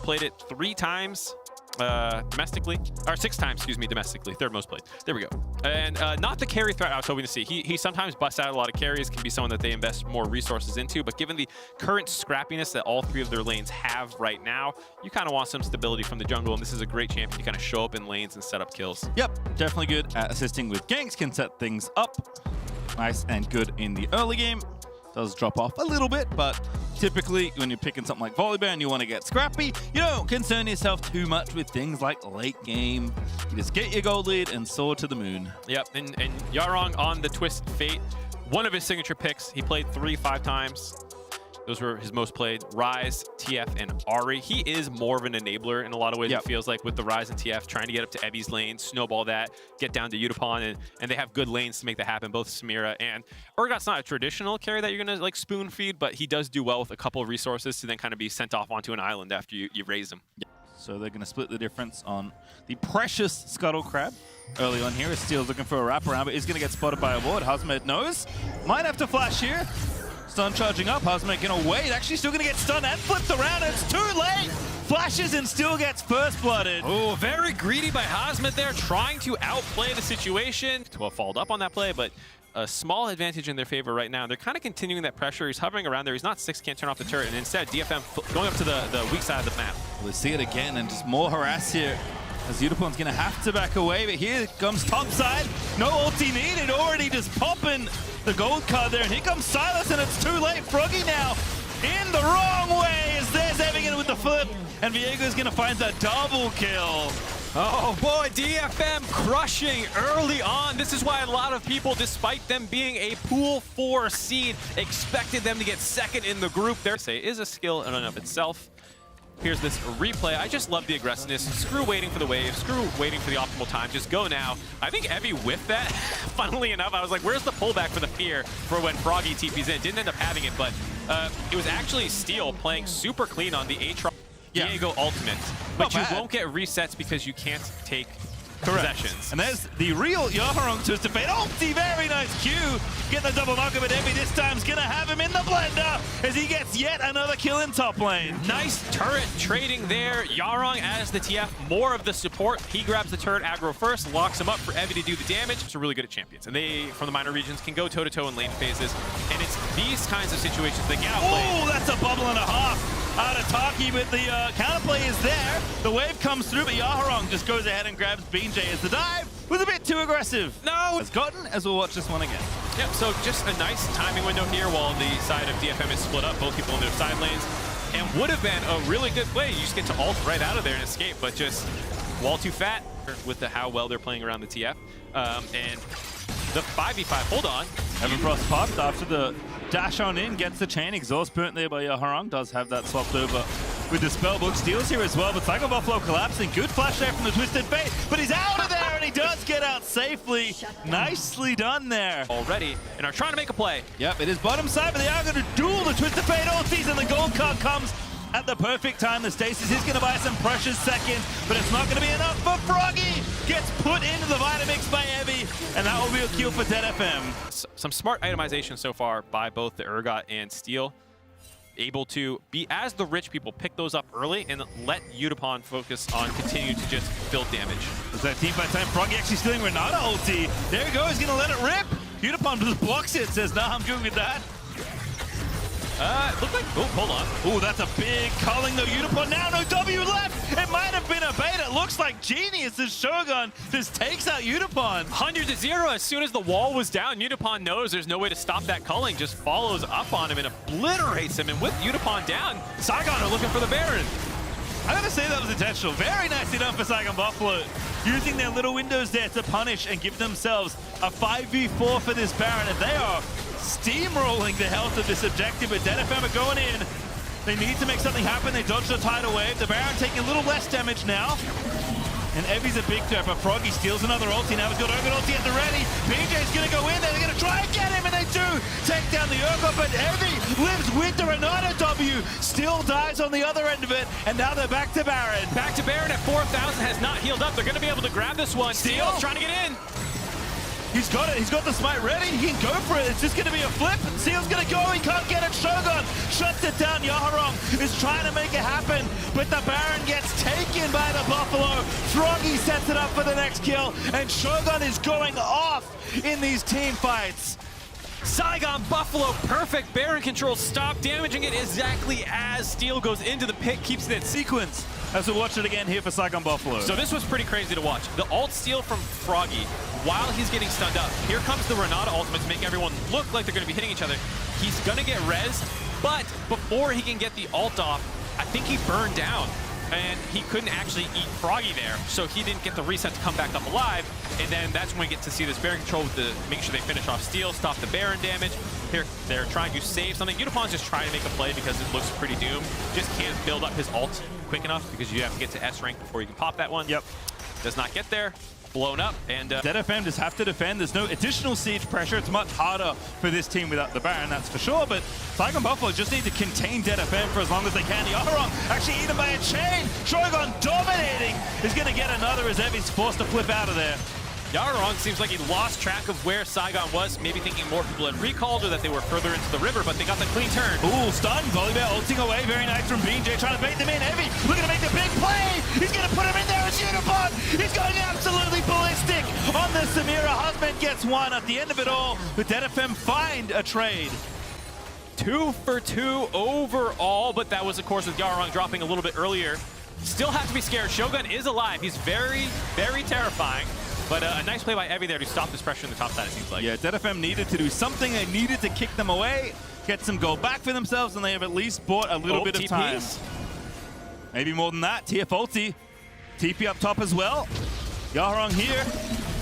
played it 3 times domestically, or 6 times, excuse me, domestically. 3rd most played. There we go. And not the carry threat I was hoping to see. He sometimes busts out a lot of carries, can be someone that they invest more resources into, but given the current scrappiness that all 3 of their lanes have right now, you kind of want some stability from the jungle, and this is a great champion to kind of show up in lanes and set up kills. Yep, definitely good at assisting with ganks, can set things up. Nice and good in the early game. Does drop off a little bit, but typically when you're picking something like Volibear and you want to get scrappy, you don't concern yourself too much with things like late game. You just get your gold lead and soar to the moon. Yep, and Yarong on the Twisted Fate, one of his signature picks, he played 3-5 times. Those were his most played. Ryze, TF, and Ahri. He is more of an enabler in a lot of ways, it feels like, with the Ryze and TF, trying to get up to Evi's lane, snowball that, get down to Yutapon, and they have good lanes to make that happen, both Samira and Urgot's not a traditional carry that you're going to like spoon feed, but he does do well with a couple of resources to then kind of be sent off onto an island after you raise him. Yep. So they're going to split the difference on the precious Scuttle Crab. Early on here, Steel's looking for a wraparound, but he's going to get spotted by a ward. Hazmed knows. Might have to flash here. Stun charging up, Hazmed gonna wait, actually still gonna get stunned and flipped around, and it's too late! Flashes and still gets first blooded. Oh, very greedy by Hazmed there, trying to outplay the situation. 12 followed up on that play, but a small advantage in their favor right now. They're kind of continuing that pressure. He's hovering around there. He's not 6, can't turn off the turret, and instead DFM going up to the weak side of the map. We'll see it again, and just more harass here. As Yutapon's gonna have to back away, but here comes topside. No ulti needed, already just popping the gold card there, and here comes Silas, and it's too late. Froggy now in the wrong way, as there's Evigan with the flip, and Viego's gonna find that double kill. Oh boy, DFM crushing early on. This is why a lot of people, despite them being a pool 4 seed, expected them to get 2nd in the group. There, say, is a skill in and of itself. Here's this replay. I just love the aggressiveness. Screw waiting for the wave. Screw waiting for the optimal time. Just go now. I think Evie whiffed that. Funnily enough, I was like, where's the pullback for the fear for when Froggy TP's in? Didn't end up having it, but it was actually Steel playing super clean on the Aatrox Diego ultimate. But you won't get resets because you can't take possessions. And there's the real Yarong Twisted Fate. Ulti, very nice Q. Get the double knock of it. Evie this time's gonna have him in the blender as he gets yet another kill in top lane. Nice turret trading there. Yarong as the TF, more of the support. He grabs the turret aggro first, locks him up for Evie to do the damage. So really good at champions. And they, from the minor regions, can go toe-to-toe in lane phases. And it's these kinds of situations that get outplayed. Oh, that's a bubble and a half out of Taki, but the counterplay is there. The wave comes through, but Yarong just goes ahead and grabs BJ as the dive was a bit too aggressive. No! Has gotten, as we'll watch this one again. Yep, so just a nice timing window here while the side of DFM is split up, both people in their side lanes, and would have been a really good play. You just get to ult right out of there and escape, but just wall too fat with how well they're playing around the TF. And the 5v5, hold on. Heaven Frost popped after the dash on in, gets the chain. Exhaust burnt there by Yarong, does have that swapped over with the spellbook. Steals here as well, but Saigon Buffalo collapsing. Good flash there from the Twisted Fate, but he's out of there and he does get out safely. Nicely done there. Already, and are trying to make a play. Yep, it is bottom side, but they are going to duel the Twisted Fate ultis, and the gold card comes at the perfect time. The stasis is going to buy some precious seconds, but it's not going to be enough for Froggy. Gets put into the Vitamix by Evie, and that will be a kill for DFM. Some smart itemization so far by both the Urgot and Steel. Able to be, as the rich people, pick those up early and let Yutapon focus on continuing to just build damage. Is that team fight time? Froggy actually stealing Renata ulti. There he goes, he's going to let it rip. Yutapon just blocks it, says, nah, I'm good with that. It looked like, oh, hold on. Oh, that's a big culling though. Yutapon now, no W left. It might have been a bait. It looks like genius as Shogun just takes out Yutapon. 100-0 as soon as the wall was down. Yutapon knows there's no way to stop that culling, just follows up on him and obliterates him. And with Yutapon down, Saigon are looking for the Baron. I gotta say that was intentional. Very nicely done for Saigon Buffalo. Using their little windows there to punish and give themselves a 5v4 for this Baron. And they are steamrolling the health of this objective, but DFM are going in. They need to make something happen. They dodge the tidal wave. The Baron taking a little less damage now. And Evie's a big threat, but Froggy steals another ulti. Now he's got Urgot ulti at the ready. BJ's gonna go in there. They're gonna try and get him, and they do take down the Urgot, but Evie lives with the Renata W. Still dies on the other end of it, and now they're back to Baron. Back to Baron at 4,000, has not healed up. They're gonna be able to grab this one. Steel's trying to get in. He's got it. He's got the smite ready. He can go for it. It's just going to be a flip. Seal's going to go. He can't get it. Shogun shuts it down. Yarong is trying to make it happen, but the Baron in by the Buffalo. Froggy sets it up for the next kill, and Shogun is going off in these team fights. Saigon Buffalo, perfect Baron control, stop damaging it exactly as Steel goes into the pit, keeps it in Sequence as we watch it again here for Saigon Buffalo. So this was pretty crazy to watch. The ult steal from Froggy, while he's getting stunned up, here comes the Renata ultimate to make everyone look like they're going to be hitting each other. He's going to get rezzed, but before he can get the ult off, I think he burned down. And he couldn't actually eat Froggy there, so he didn't get the reset to come back up alive. And then that's when we get to see this Baron control with the make sure they finish off Steel, stop the Baron damage. Here, they're trying to save something. Unipon's just trying to make a play because it looks pretty doomed. Just can't build up his ult quick enough because you have to get to S rank before you can pop that one. Yep. Does not get there. Blown up, and DFM just have to defend. There's no additional siege pressure. It's much harder for this team without the Baron, that's for sure. But Saigon Buffalo just need to contain DFM for as long as they can. Yaharong actually eaten by a chain. Shogun dominating is going to get another as Evi's forced to flip out of there. Yaharong seems like he lost track of where Saigon was, maybe thinking more people had recalled or that they were further into the river, but they got the clean turn. Ooh, stun, Volibear ulting away, very nice from BJ, trying to bait them in. Evi looking to make the big play. He's going to put him in there as Unipod. He's going absolutely ballistic on the Samira. Husband gets one at the end of it all, but DFM find a trade. 2 for 2 overall, but that was, of course, with Yaharong dropping a little bit earlier. Still have to be scared. Shogun is alive. He's very, very terrifying. But a nice play by Evi there to stop this pressure in the top side, it seems like. Yeah, DFM needed to do something. They needed to kick them away, get some gold back for themselves, and they have at least bought a little bit of time. Maybe more than that. TF ulti. TP up top as well. Yaharong here.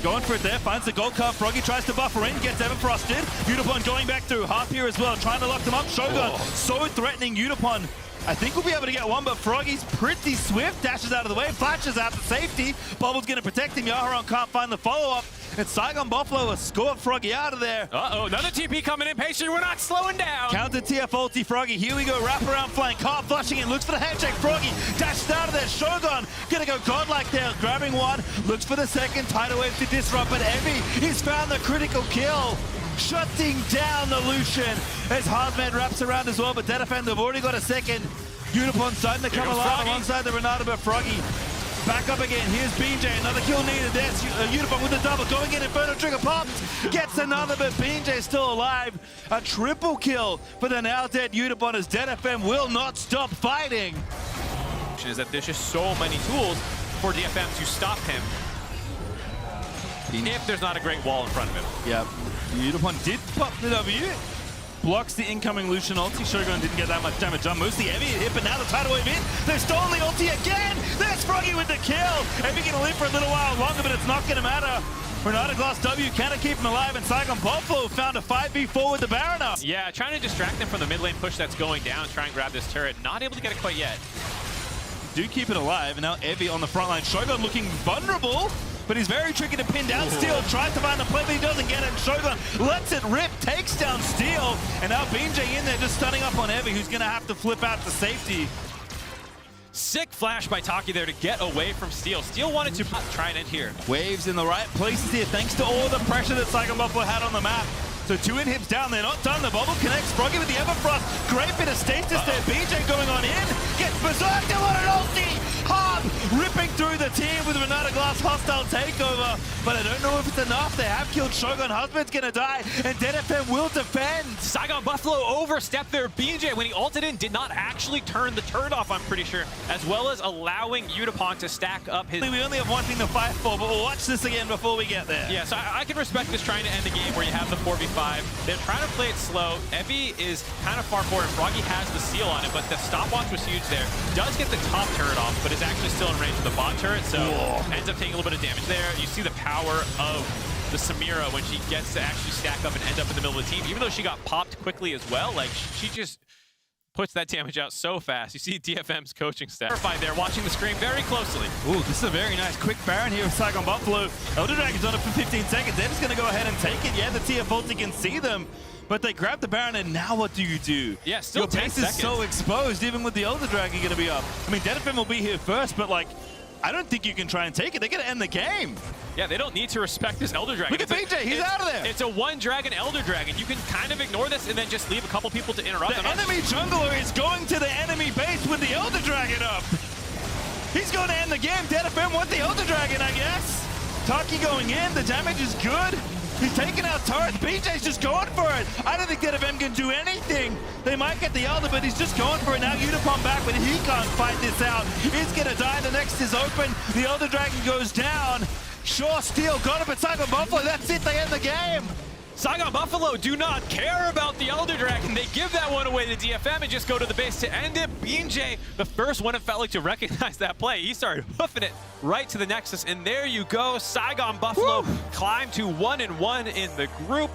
Going for it there, finds the gold card. Froggy tries to buffer in, gets ever frosted. Unipon going back through. Harp here as well, trying to lock them up. Shogun so threatening. Unipon, I think we'll be able to get one, but Froggy's pretty swift. Dashes out of the way, flashes out to safety. Bubble's going to protect him. Yaharong can't find the follow-up. And Saigon Buffalo has scored Froggy out of there. Uh-oh, another TP coming in. Patient, we're not slowing down. Counter TF ulti Froggy. Here we go, wrap around flank. Car flushing in, looks for the handshake. Froggy dashed out of there. Shogun gonna go godlike there, grabbing one. Looks for the second. Tidal wave to disrupt, but Evi has found the critical kill. Shutting down the Lucian as Hardman wraps around as well, but DFM, they've already got a second. Unipon starting to come alive alongside the Renata, but Froggy back up again. Here's BJ, another kill needed. There's Unipon with the double, going in, Inferno trigger popped, gets another, but BJ's still alive. A triple kill for the now dead Unipon as DFM will not stop fighting. Is that there's just so many tools for DFM to stop him if there's not a great wall in front of him. Yep. Unipon did pop the W. Blocks the incoming Lucian ulti. Shogun didn't get that much damage on. Mostly Evi hit, but now the tidal wave in. They've stolen the ulti again. There's Froggy with the kill. Evi gonna live for a little while longer, but it's not gonna matter. Renata Glass W cannot keep him alive, and Saigon Buffalo found a 5v4 with the Baron up. Yeah, trying to distract them from the mid lane push that's going down, try and grab this turret. Not able to get it quite yet. Do keep it alive, and now Evi on the front line. Shogun looking vulnerable, but he's very tricky to pin down. Steel tries to find the play, but he doesn't get it. Shogun lets it rip, takes down Steel, and now BJ in there just stunning up on Evi, who's going to have to flip out to safety. Sick flash by Taki there to get away from Steel. Steel wanted to try and end here. Waves in the right places here, thanks to all the pressure that Saigon Buffalo had on the map. So 2 inhibs down, they're not done. The bubble connects. Froggy with the Everfrost. Great bit of stasis there. BJ going on in. Gets berserked. They want an ulti. Hard ripping through the team with Renata Glass hostile takeover. But I don't know if it's enough. They have killed Shogun. Husband's going to die. And DFM will defend. Saigon Buffalo overstepped there. BJ, when he ulted in, did not actually turn the turret off, I'm pretty sure. As well as allowing Unipon to stack up his... We only have one thing to fight for, but we'll watch this again before we get there. Yeah, so I can respect this trying to end the game where you have the 4v5. They're trying to play it slow. Evi is kind of far forward. Froggy has the seal on it, but the stopwatch was huge there. Does get the top turret off, but is actually still in range of the bot turret, so ends up taking a little bit of damage there. You see the power of the Samira when she gets to actually stack up and end up in the middle of the team. Even though she got popped quickly as well, like she just puts that damage out so fast. You see DFM's coaching staff. Terrified there, watching the screen very closely. Ooh, this is a very nice quick Baron here with Saigon Buffalo. Elder Dragon's on it for 15 seconds. They're just going to go ahead and take it. Yeah, the TF ulti can see them, but they grab the Baron, and now what do you do? Yeah, still your 10 base seconds. is so exposed, even with the Elder Dragon going to be up. I mean, DFM will be here first, but like, I don't think you can try and take it. They're going to end the game. Yeah, they don't need to respect this Elder Dragon. Look at BJ, he's out of there. It's a one dragon Elder Dragon. You can kind of ignore this and then just leave a couple people to interrupt. The enemy jungler is going to the enemy base with the Elder Dragon up. He's going to end the game. DFM with the Elder Dragon, I guess. Taki going in. The damage is good. He's taking out turrets. BJ's just going for it. I don't think DFM can do anything. They might get the Elder, but he's just going for it now. Unipom back, but he can't fight this out. He's going to die. The next is open. The Elder Dragon goes down. Sure, Steel got it, but Saigon Buffalo, that's it. They end the game. Saigon Buffalo do not care about the Elder Dragon. They give that one away to DFM and just go to the base to end it. BJ, the first one, it felt like, to recognize that play. He started hoofing it right to the Nexus, and there you go. Saigon Buffalo climbed to 1-1 in the group.